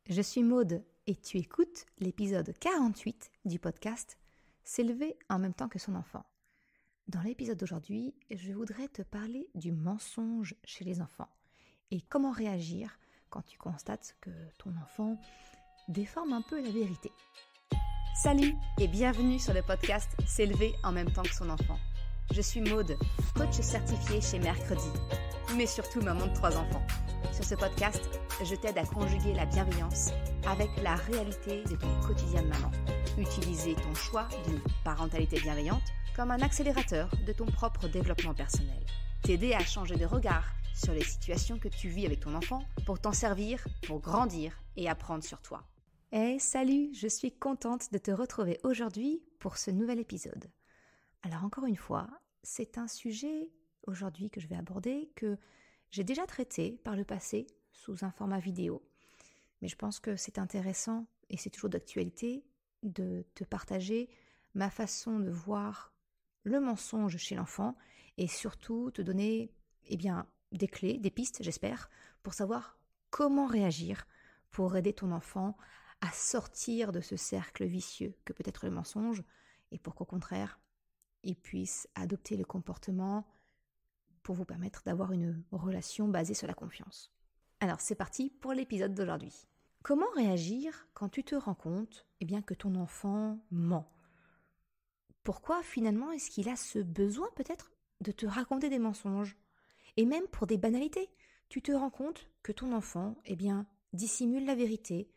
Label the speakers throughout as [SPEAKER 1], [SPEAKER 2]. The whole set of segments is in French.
[SPEAKER 1] je suis Maude et tu écoutes l'épisode 48 du podcast « S'élever en même temps que son enfant ». Dans l'épisode d'aujourd'hui, je voudrais te parler du mensonge chez les enfants et comment réagir quand tu constates que ton enfant déforme un peu la vérité. Salut et bienvenue sur le podcast « S'élever en même temps que son enfant ». Je suis Maude, coach certifiée chez Mercredi, mais surtout maman de 3 enfants. Sur ce podcast, je t'aide à conjuguer la bienveillance avec la réalité de ton quotidien de maman. Utiliser ton choix d'une parentalité bienveillante comme un accélérateur de ton propre développement personnel. T'aider à changer de regard sur les situations que tu vis avec ton enfant pour t'en servir, pour grandir et apprendre sur toi. Salut, je suis contente de te retrouver aujourd'hui pour ce nouvel épisode. Alors encore une fois, c'est un sujet aujourd'hui que je vais aborder que j'ai déjà traité par le passé sous un format vidéo. Mais je pense que c'est intéressant et c'est toujours d'actualité de te partager ma façon de voir le mensonge chez l'enfant et surtout te donner des clés, des pistes, j'espère, pour savoir comment réagir pour aider ton enfant à sortir de ce cercle vicieux que peut être le mensonge et pour qu'au contraire, il puisse adopter le comportement pour vous permettre d'avoir une relation basée sur la confiance. Alors c'est parti pour l'épisode d'aujourd'hui. Comment réagir quand tu te rends compte que ton enfant ment ? Pourquoi finalement est-ce qu'il a ce besoin peut-être de te raconter des mensonges ? Et même pour des banalités, tu te rends compte que ton enfant dissimule la vérité,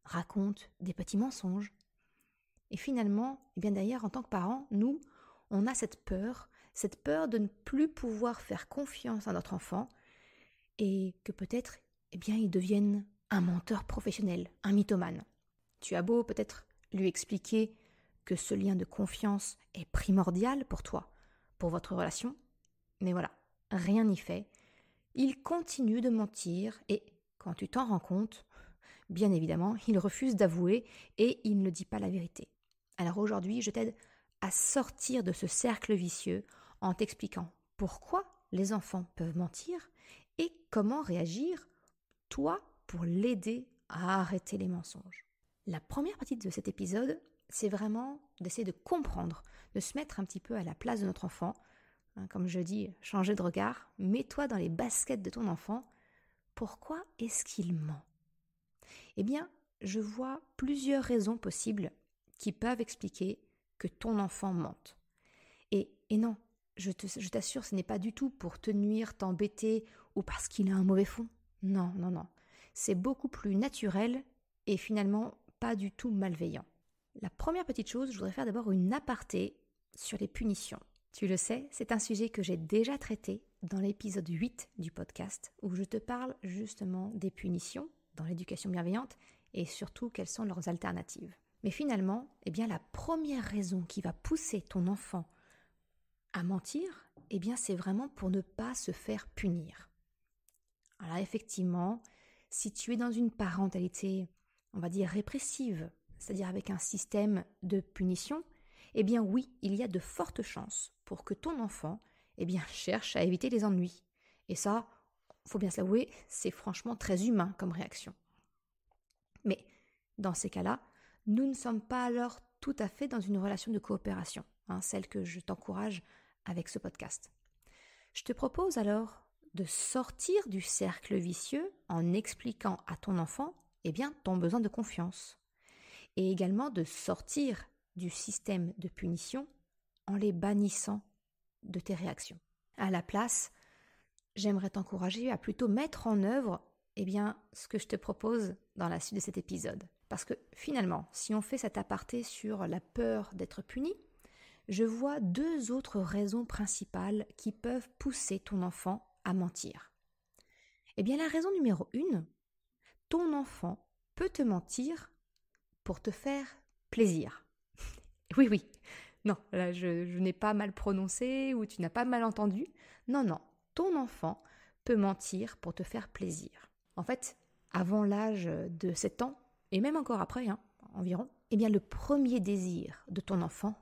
[SPEAKER 1] raconte des petits mensonges. Et finalement, d'ailleurs en tant que parents, nous, on a cette peur de ne plus pouvoir faire confiance à notre enfant et que peut-être, il devienne un menteur professionnel, un mythomane. Tu as beau peut-être lui expliquer que ce lien de confiance est primordial pour toi, pour votre relation, mais voilà, rien n'y fait. Il continue de mentir et quand tu t'en rends compte, bien évidemment, il refuse d'avouer et il ne dit pas la vérité. Alors aujourd'hui, je t'aide à sortir de ce cercle vicieux en t'expliquant pourquoi les enfants peuvent mentir et comment réagir, toi, pour l'aider à arrêter les mensonges. La première partie de cet épisode, c'est vraiment d'essayer de comprendre, de se mettre un petit peu à la place de notre enfant. Comme je dis, changer de regard, mets-toi dans les baskets de ton enfant. Pourquoi est-ce qu'il ment ? Je vois plusieurs raisons possibles qui peuvent expliquer que ton enfant mente. Et non, je t'assure, ce n'est pas du tout pour te nuire, t'embêter ou parce qu'il a un mauvais fond. Non. C'est beaucoup plus naturel et finalement pas du tout malveillant. La première petite chose, je voudrais faire d'abord une aparté sur les punitions. Tu le sais, c'est un sujet que j'ai déjà traité dans l'épisode 8 du podcast où je te parle justement des punitions dans l'éducation bienveillante et surtout quelles sont leurs alternatives. Mais finalement, la première raison qui va pousser ton enfant à mentir, c'est vraiment pour ne pas se faire punir. Alors effectivement, si tu es dans une parentalité, on va dire répressive, c'est-à-dire avec un système de punition, oui, il y a de fortes chances pour que ton enfant, cherche à éviter les ennuis. Et ça, faut bien se l'avouer, c'est franchement très humain comme réaction. Mais dans ces cas-là, nous ne sommes pas alors tout à fait dans une relation de coopération, celle que je t'encourage avec ce podcast. Je te propose alors de sortir du cercle vicieux en expliquant à ton enfant ton besoin de confiance et également de sortir du système de punition en les bannissant de tes réactions. À la place, j'aimerais t'encourager à plutôt mettre en œuvre ce que je te propose dans la suite de cet épisode. Parce que finalement, si on fait cet aparté sur la peur d'être puni, je vois 2 autres raisons principales qui peuvent pousser ton enfant à mentir. La raison numéro 1, ton enfant peut te mentir pour te faire plaisir. Oui, non, là je n'ai pas mal prononcé ou tu n'as pas mal entendu. Non, ton enfant peut mentir pour te faire plaisir. En fait, avant l'âge de 7 ans, et même encore après, environ, le premier désir de ton enfant,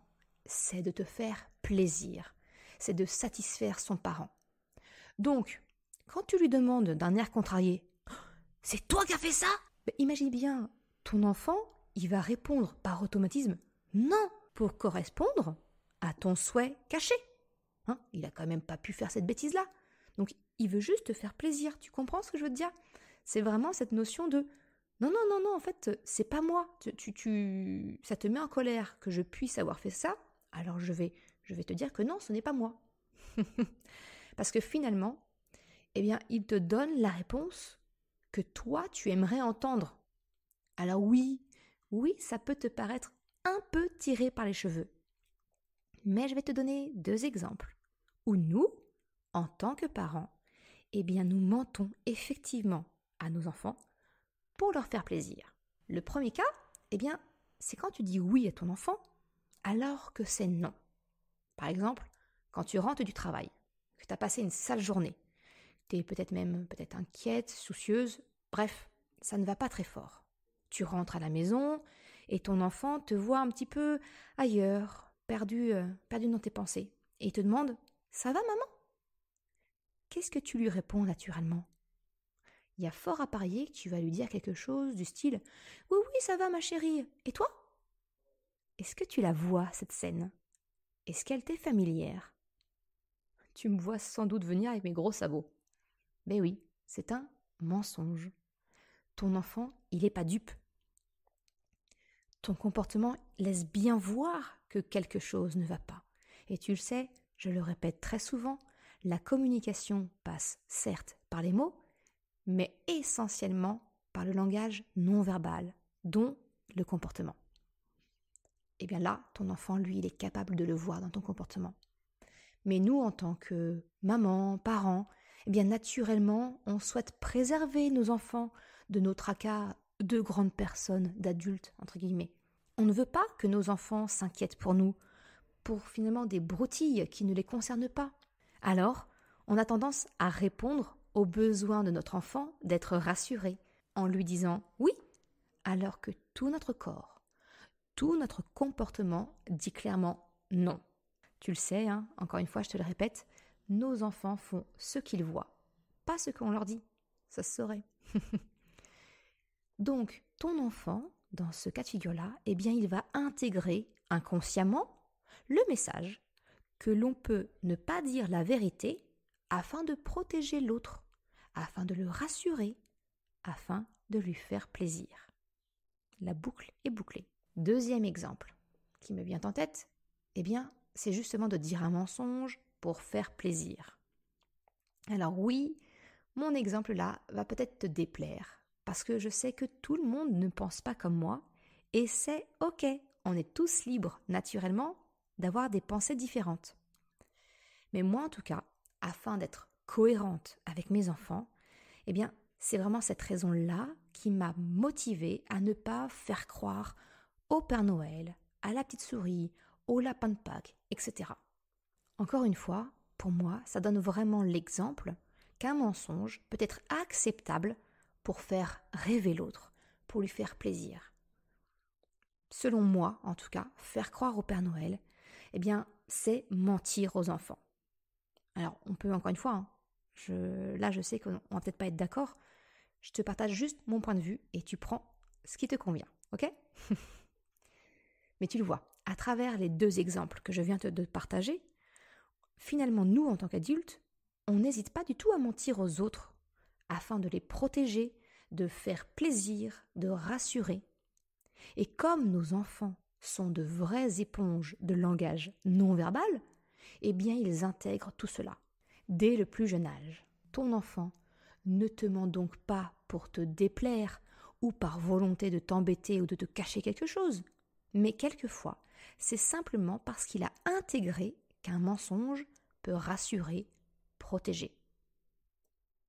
[SPEAKER 1] c'est de te faire plaisir, c'est de satisfaire son parent. Donc, quand tu lui demandes d'un air contrarié « C'est toi qui as fait ça ?» Imagine bien, ton enfant, il va répondre par automatisme non pour correspondre à ton souhait caché. Il n'a quand même pas pu faire cette bêtise-là. Donc, il veut juste te faire plaisir. Tu comprends ce que je veux te dire? C'est vraiment cette notion de non, non, non, non, en fait, c'est pas moi. Ça te met en colère que je puisse avoir fait ça, alors je vais te dire que non, ce n'est pas moi. Parce que finalement, eh bien, il te donne la réponse que toi, tu aimerais entendre. Alors oui, ça peut te paraître un peu tiré par les cheveux. Mais je vais te donner 2 exemples où nous, en tant que parents, eh bien, nous mentons effectivement à nos enfants pour leur faire plaisir. Le premier cas, eh bien, c'est quand tu dis oui à ton enfant alors que c'est non. Par exemple, quand tu rentres du travail, que tu as passé une sale journée, tu es peut-être inquiète, soucieuse, bref, ça ne va pas très fort. Tu rentres à la maison et ton enfant te voit un petit peu ailleurs, perdu dans tes pensées, et il te demande « Ça va maman ?» Qu'est-ce que tu lui réponds naturellement? Il y a fort à parier que tu vas lui dire quelque chose du style « Oui, oui, ça va ma chérie, et toi ?» Est-ce que tu la vois, cette scène? Est-ce qu'elle t'est familière? Tu me vois sans doute venir avec mes gros sabots. Ben oui, c'est un mensonge. Ton enfant, il n'est pas dupe. Ton comportement laisse bien voir que quelque chose ne va pas. Et tu le sais, je le répète très souvent, la communication passe certes par les mots, mais essentiellement par le langage non verbal, dont le comportement. Et bien là, ton enfant, lui, il est capable de le voir dans ton comportement. Mais nous, en tant que maman, parents, eh bien naturellement, on souhaite préserver nos enfants de nos tracas de grandes personnes, d'adultes, entre guillemets. On ne veut pas que nos enfants s'inquiètent pour nous, pour finalement des broutilles qui ne les concernent pas. Alors, on a tendance à répondre aux besoins de notre enfant d'être rassuré en lui disant oui, alors que tout notre corps, tout notre comportement dit clairement non. Tu le sais, encore une fois, je te le répète, nos enfants font ce qu'ils voient, pas ce qu'on leur dit. Ça se saurait. Donc, ton enfant, dans ce cas de figure-là, eh bien, il va intégrer inconsciemment le message que l'on peut ne pas dire la vérité afin de protéger l'autre, afin de le rassurer, afin de lui faire plaisir. La boucle est bouclée. Deuxième exemple qui me vient en tête, eh bien, c'est justement de dire un mensonge pour faire plaisir. Alors oui, mon exemple là va peut-être te déplaire, parce que je sais que tout le monde ne pense pas comme moi, et c'est ok, on est tous libres naturellement d'avoir des pensées différentes. Mais moi en tout cas, afin d'être cohérente avec mes enfants, eh bien c'est vraiment cette raison-là qui m'a motivée à ne pas faire croire au Père Noël, à la petite souris, au lapin de Pâques, etc. Encore une fois, pour moi, ça donne vraiment l'exemple qu'un mensonge peut être acceptable pour faire rêver l'autre, pour lui faire plaisir. Selon moi, en tout cas, faire croire au Père Noël, eh bien, c'est mentir aux enfants. Alors, on peut encore une fois, je sais qu'on va peut-être pas être d'accord, je te partage juste mon point de vue et tu prends ce qui te convient, ok? Mais tu le vois, à travers les 2 exemples que je viens de partager, finalement, nous, en tant qu'adultes, on n'hésite pas du tout à mentir aux autres afin de les protéger, de faire plaisir, de rassurer. Et comme nos enfants sont de vraies éponges de langage non verbal, eh bien, ils intègrent tout cela. Dès le plus jeune âge, ton enfant ne te ment donc pas pour te déplaire ou par volonté de t'embêter ou de te cacher quelque chose. Mais quelquefois, c'est simplement parce qu'il a intégré qu'un mensonge peut rassurer, protéger.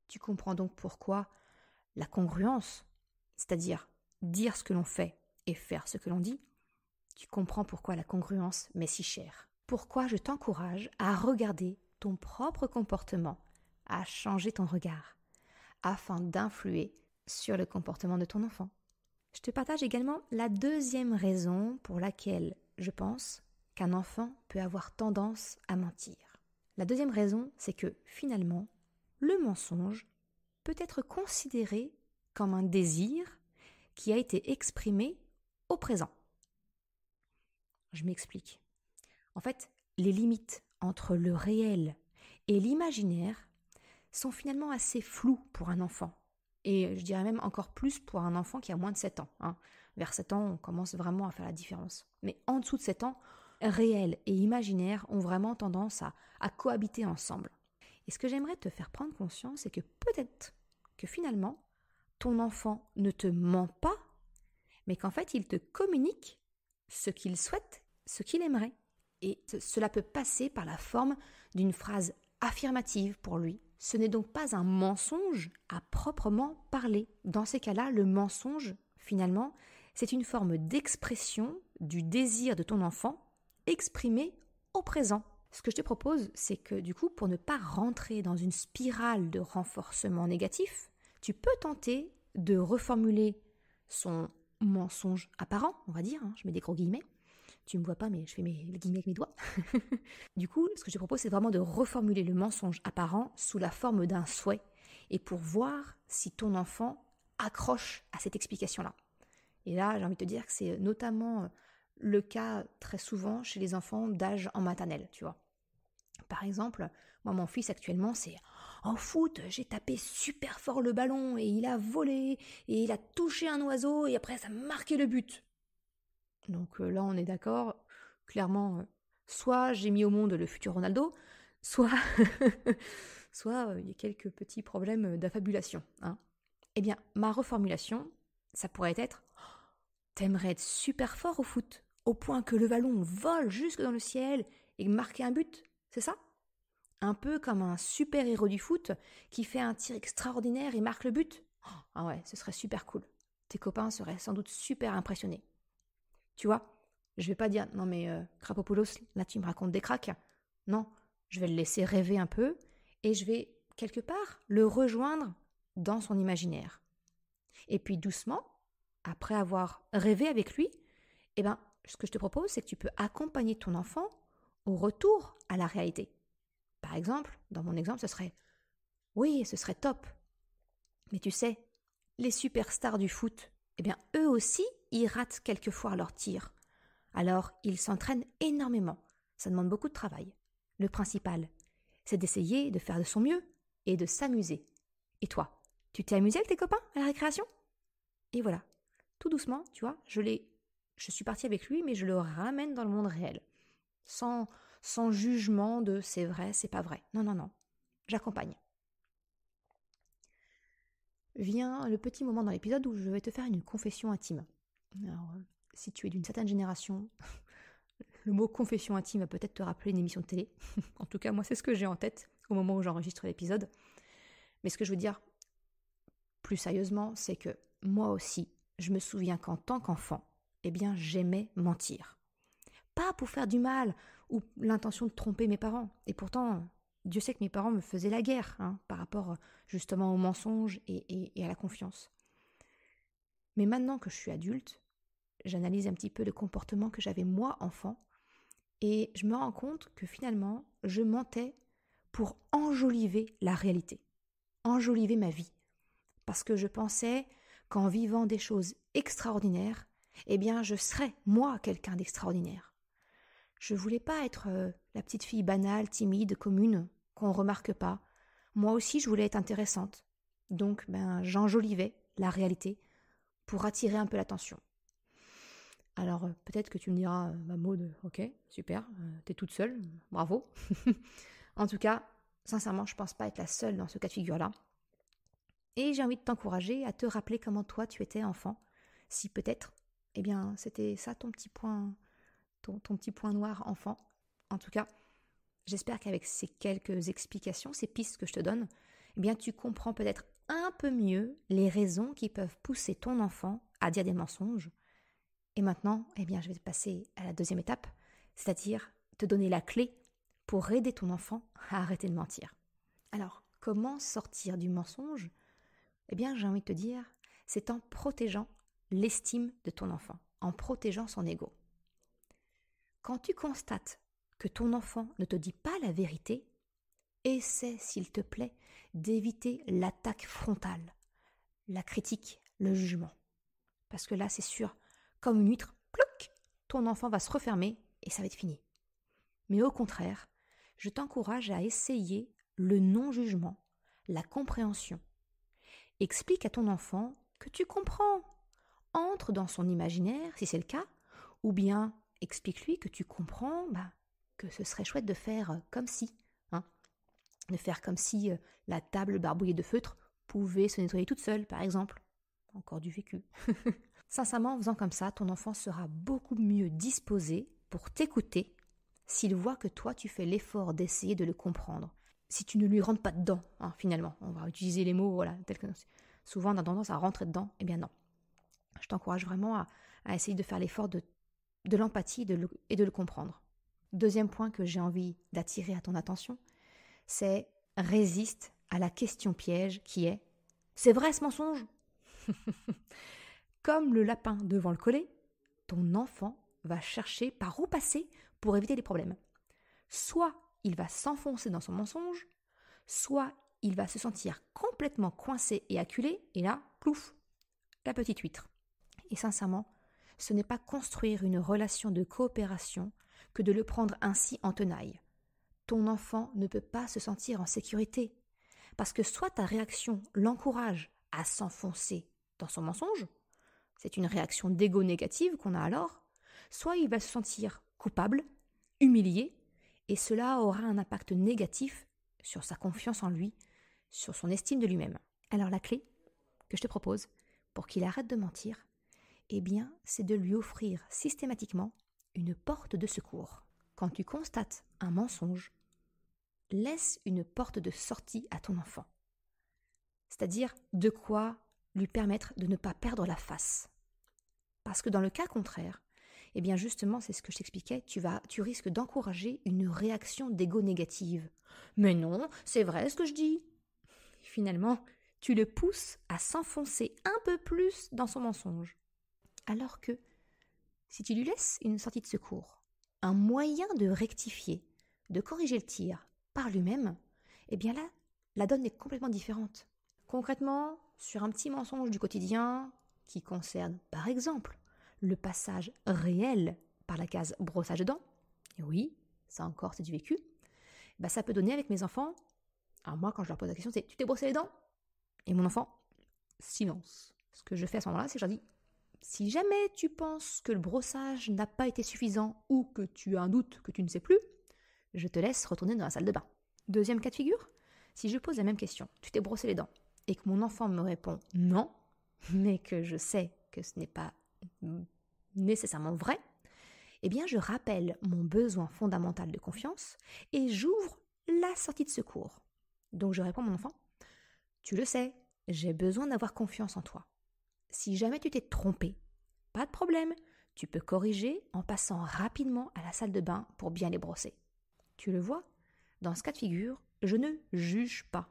[SPEAKER 1] Tu comprends donc pourquoi la congruence, c'est-à-dire dire ce que l'on fait et faire ce que l'on dit, tu comprends pourquoi la congruence m'est si chère. Pourquoi je t'encourage à regarder ton propre comportement, à changer ton regard, afin d'influer sur le comportement de ton enfant. Je te partage également la 2e raison pour laquelle je pense qu'un enfant peut avoir tendance à mentir. La 2e raison, c'est que finalement, le mensonge peut être considéré comme un désir, qui a été exprimé au présent. Je m'explique. En fait, les limites entre le réel et l'imaginaire sont finalement assez floues pour un enfant. Et je dirais même encore plus pour un enfant qui a moins de 7 ans. Vers 7 ans, on commence vraiment à faire la différence. Mais en dessous de 7 ans, réel et imaginaire ont vraiment tendance à cohabiter ensemble. Et ce que j'aimerais te faire prendre conscience, c'est que peut-être que finalement, ton enfant ne te ment pas, mais qu'en fait, il te communique ce qu'il souhaite, ce qu'il aimerait. Et cela peut passer par la forme d'une phrase affirmative pour lui. Ce n'est donc pas un mensonge à proprement parler. Dans ces cas-là, le mensonge, finalement, c'est une forme d'expression du désir de ton enfant exprimé au présent. Ce que je te propose, c'est que du coup, pour ne pas rentrer dans une spirale de renforcement négatif, tu peux tenter de reformuler son mensonge apparent, on va dire, je mets des gros guillemets. Tu me vois pas, mais je fais les guillemets avec mes doigts. Du coup, ce que je te propose, c'est vraiment de reformuler le mensonge apparent sous la forme d'un souhait et pour voir si ton enfant accroche à cette explication-là. Et là, j'ai envie de te dire que c'est notamment le cas très souvent chez les enfants d'âge en maternelle, tu vois. Par exemple, moi, mon fils actuellement, c'est « En foot, j'ai tapé super fort le ballon et il a volé et il a touché un oiseau et après ça a marqué le but. » Donc là, on est d'accord, clairement, soit j'ai mis au monde le futur Ronaldo, soit il y a quelques petits problèmes d'affabulation. Eh bien, ma reformulation, ça pourrait être « T'aimerais être super fort au foot, au point que le ballon vole jusque dans le ciel et marquer un but, c'est ça ?» Un peu comme un super-héros du foot qui fait un tir extraordinaire et marque le but. Ah ouais, ce serait super cool. Tes copains seraient sans doute super impressionnés. Tu vois, je vais pas dire « Non mais Krapopoulos, là tu me racontes des cracks ». Non, je vais le laisser rêver un peu et je vais, quelque part, le rejoindre dans son imaginaire. Et puis doucement, après avoir rêvé avec lui, ce que je te propose, c'est que tu peux accompagner ton enfant au retour à la réalité. Par exemple, dans mon exemple, ce serait « Oui, ce serait top. Mais tu sais, les superstars du foot, eux aussi, ils ratent quelquefois leur tir. Alors, ils s'entraînent énormément. Ça demande beaucoup de travail. Le principal, c'est d'essayer de faire de son mieux et de s'amuser. Et toi, tu t'es amusé avec tes copains à la récréation ?» Et voilà, tout doucement, tu vois, je suis partie avec lui, mais je le ramène dans le monde réel. Sans jugement de c'est vrai, c'est pas vrai. Non, j'accompagne. Vient le petit moment dans l'épisode où je vais te faire une confession intime. Alors, si tu es d'une certaine génération, le mot confession intime va peut-être te rappeler une émission de télé. En tout cas, moi, c'est ce que j'ai en tête au moment où j'enregistre l'épisode. Mais ce que je veux dire, plus sérieusement, c'est que moi aussi, je me souviens qu'en tant qu'enfant, j'aimais mentir. Pas pour faire du mal ou l'intention de tromper mes parents. Et pourtant, Dieu sait que mes parents me faisaient la guerre par rapport justement au mensonge et à la confiance. Mais maintenant que je suis adulte, j'analyse un petit peu le comportement que j'avais moi enfant et je me rends compte que finalement, je mentais pour enjoliver la réalité, enjoliver ma vie. Parce que je pensais qu'en vivant des choses extraordinaires, je serais, moi, quelqu'un d'extraordinaire. Je voulais pas être la petite fille banale, timide, commune, qu'on remarque pas. Moi aussi, je voulais être intéressante. Donc, j'enjolivais la réalité pour attirer un peu l'attention. Alors, peut-être que tu me diras, Maud, ok, super, t'es toute seule, bravo. En tout cas, sincèrement, je pense pas être la seule dans ce cas de figure-là. Et j'ai envie de t'encourager à te rappeler comment toi tu étais enfant. Si peut-être, c'était ça ton petit point, ton petit point noir enfant. En tout cas, j'espère qu'avec ces quelques explications, ces pistes que je te donne, tu comprends peut-être un peu mieux les raisons qui peuvent pousser ton enfant à dire des mensonges. Et maintenant, je vais te passer à la deuxième étape, c'est-à-dire te donner la clé pour aider ton enfant à arrêter de mentir. Alors, comment sortir du mensonge ? J'ai envie de te dire, c'est en protégeant l'estime de ton enfant, en protégeant son ego. Quand tu constates que ton enfant ne te dit pas la vérité, essaie, s'il te plaît, d'éviter l'attaque frontale, la critique, le jugement. Parce que là, c'est sûr, comme une huître, plouc, ton enfant va se refermer et ça va être fini. Mais au contraire, je t'encourage à essayer le non-jugement, la compréhension. Explique à ton enfant que tu comprends. Entre dans son imaginaire, si c'est le cas, ou bien explique-lui que tu comprends que ce serait chouette de faire comme si, de faire comme si la table barbouillée de feutre pouvait se nettoyer toute seule, par exemple. Encore du vécu. Sincèrement, en faisant comme ça, ton enfant sera beaucoup mieux disposé pour t'écouter s'il voit que toi, tu fais l'effort d'essayer de le comprendre. Si tu ne lui rentres pas dedans, finalement, on va utiliser les mots, tels que souvent on a tendance à rentrer dedans, eh bien non. Je t'encourage vraiment à essayer de faire l'effort de l'empathie et de le comprendre. Deuxième point que j'ai envie d'attirer à ton attention, c'est résiste à la question piège qui est « C'est vrai ce mensonge ?» Comme le lapin devant le collet, ton enfant va chercher par où passer pour éviter les problèmes. Soit il va s'enfoncer dans son mensonge, soit il va se sentir complètement coincé et acculé, et là, plouf, la petite huître. Et sincèrement, ce n'est pas construire une relation de coopération que de le prendre ainsi en tenaille. Ton enfant ne peut pas se sentir en sécurité, parce que soit ta réaction l'encourage à s'enfoncer dans son mensonge, c'est une réaction d'ego négative qu'on a alors, soit il va se sentir coupable, humilié, et cela aura un impact négatif sur sa confiance en lui, sur son estime de lui-même. Alors la clé que je te propose pour qu'il arrête de mentir, eh bien, c'est de lui offrir systématiquement une porte de secours. Quand tu constates un mensonge, laisse une porte de sortie à ton enfant. C'est-à-dire de quoi lui permettre de ne pas perdre la face. Parce que dans le cas contraire, eh bien justement, c'est ce que je t'expliquais, tu risques d'encourager une réaction d'ego négative. Mais non, c'est vrai ce que je dis. Finalement, tu le pousses à s'enfoncer un peu plus dans son mensonge. Alors que, si tu lui laisses une sortie de secours, un moyen de rectifier, de corriger le tir par lui-même, eh bien là, la donne est complètement différente. Concrètement, sur un petit mensonge du quotidien qui concerne, par exemple, le passage réel par la case brossage de dents, et oui, ça encore c'est du vécu, ça peut donner avec mes enfants, alors moi quand je leur pose la question c'est « tu t'es brossé les dents ?» Et mon enfant, silence. Ce que je fais à ce moment-là, c'est que je leur dis « si jamais tu penses que le brossage n'a pas été suffisant ou que tu as un doute que tu ne sais plus, je te laisse retourner dans la salle de bain. » Deuxième cas de figure, si je pose la même question « tu t'es brossé les dents ?» et que mon enfant me répond « non », mais que je sais que ce n'est pas nécessairement vrai, eh bien je rappelle mon besoin fondamental de confiance et j'ouvre la sortie de secours. Donc je réponds à mon enfant, tu le sais, j'ai besoin d'avoir confiance en toi. Si jamais tu t'es trompé, pas de problème, tu peux corriger en passant rapidement à la salle de bain pour bien les brosser. Tu le vois, dans ce cas de figure, je ne juge pas.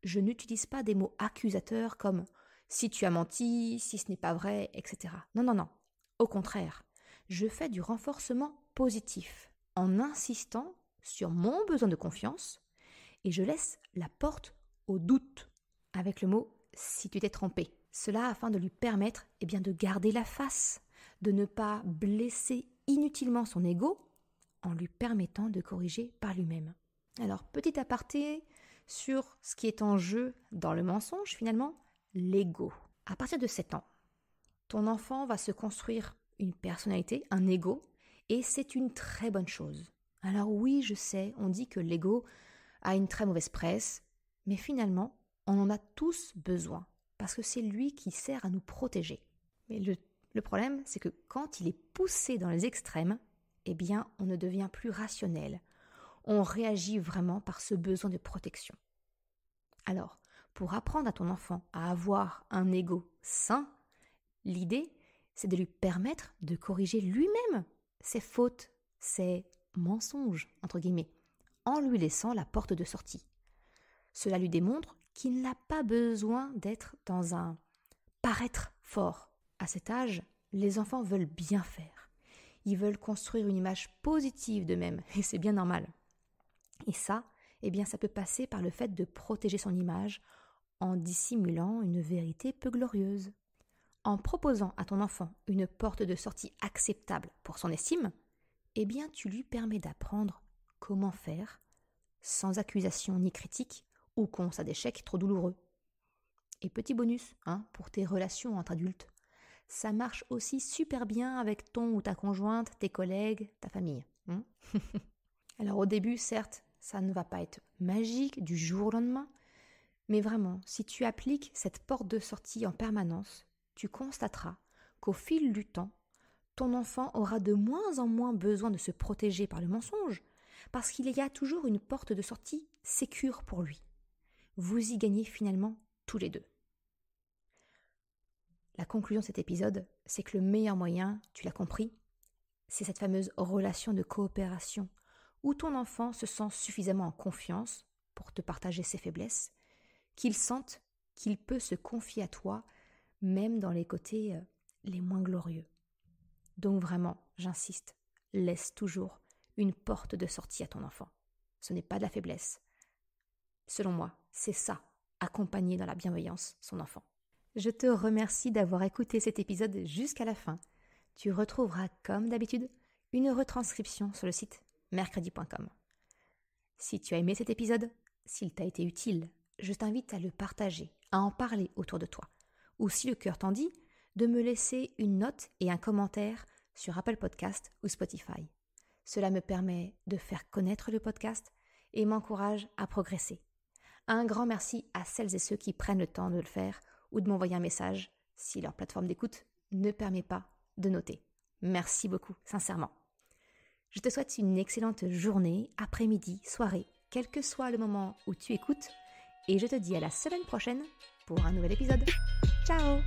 [SPEAKER 1] Je n'utilise pas des mots accusateurs comme « si tu as menti, si ce n'est pas vrai, etc. » Non. Au contraire, je fais du renforcement positif en insistant sur mon besoin de confiance et je laisse la porte au doute avec le mot « si tu t'es trompé ». Cela afin de lui permettre de garder la face, de ne pas blesser inutilement son ego en lui permettant de corriger par lui-même. Alors, petit aparté sur ce qui est en jeu dans le mensonge finalement, l'ego. À partir de 7 ans, ton enfant va se construire une personnalité, un ego, et c'est une très bonne chose. Alors oui, je sais, on dit que l'ego a une très mauvaise presse, mais finalement, on en a tous besoin, parce que c'est lui qui sert à nous protéger. Mais le problème, c'est que quand il est poussé dans les extrêmes, eh bien, on ne devient plus rationnel. On réagit vraiment par ce besoin de protection. Alors, pour apprendre à ton enfant à avoir un ego sain, l'idée, c'est de lui permettre de corriger lui-même ses fautes, ses mensonges, entre guillemets, en lui laissant la porte de sortie. Cela lui démontre qu'il n'a pas besoin d'être dans un paraître fort. À cet âge, les enfants veulent bien faire. Ils veulent construire une image positive d'eux-mêmes, et c'est bien normal. Et ça, ça peut passer par le fait de protéger son image en dissimulant une vérité peu glorieuse. En proposant à ton enfant une porte de sortie acceptable pour son estime, eh bien tu lui permets d'apprendre comment faire sans accusation ni critique ou constat d'échec trop douloureux. Et petit bonus, pour tes relations entre adultes, ça marche aussi super bien avec ton ou ta conjointe, tes collègues, ta famille. Alors au début, certes, ça ne va pas être magique du jour au lendemain, mais vraiment, si tu appliques cette porte de sortie en permanence, tu constateras qu'au fil du temps, ton enfant aura de moins en moins besoin de se protéger par le mensonge, parce qu'il y a toujours une porte de sortie sécure pour lui. Vous y gagnez finalement tous les deux. La conclusion de cet épisode, c'est que le meilleur moyen, tu l'as compris, c'est cette fameuse relation de coopération où ton enfant se sent suffisamment en confiance pour te partager ses faiblesses, qu'il sente qu'il peut se confier à toi, même dans les côtés les moins glorieux. Donc vraiment, j'insiste, laisse toujours une porte de sortie à ton enfant. Ce n'est pas de la faiblesse. Selon moi, c'est ça, accompagner dans la bienveillance son enfant. Je te remercie d'avoir écouté cet épisode jusqu'à la fin. Tu retrouveras, comme d'habitude, une retranscription sur le site mercredi.com. Si tu as aimé cet épisode, s'il t'a été utile, je t'invite à le partager, à en parler autour de toi. Ou si le cœur t'en dit, de me laisser une note et un commentaire sur Apple Podcast ou Spotify. Cela me permet de faire connaître le podcast et m'encourage à progresser. Un grand merci à celles et ceux qui prennent le temps de le faire ou de m'envoyer un message si leur plateforme d'écoute ne permet pas de noter. Merci beaucoup, sincèrement. Je te souhaite une excellente journée, après-midi, soirée, quel que soit le moment où tu écoutes, et je te dis à la semaine prochaine pour un nouvel épisode. Ciao!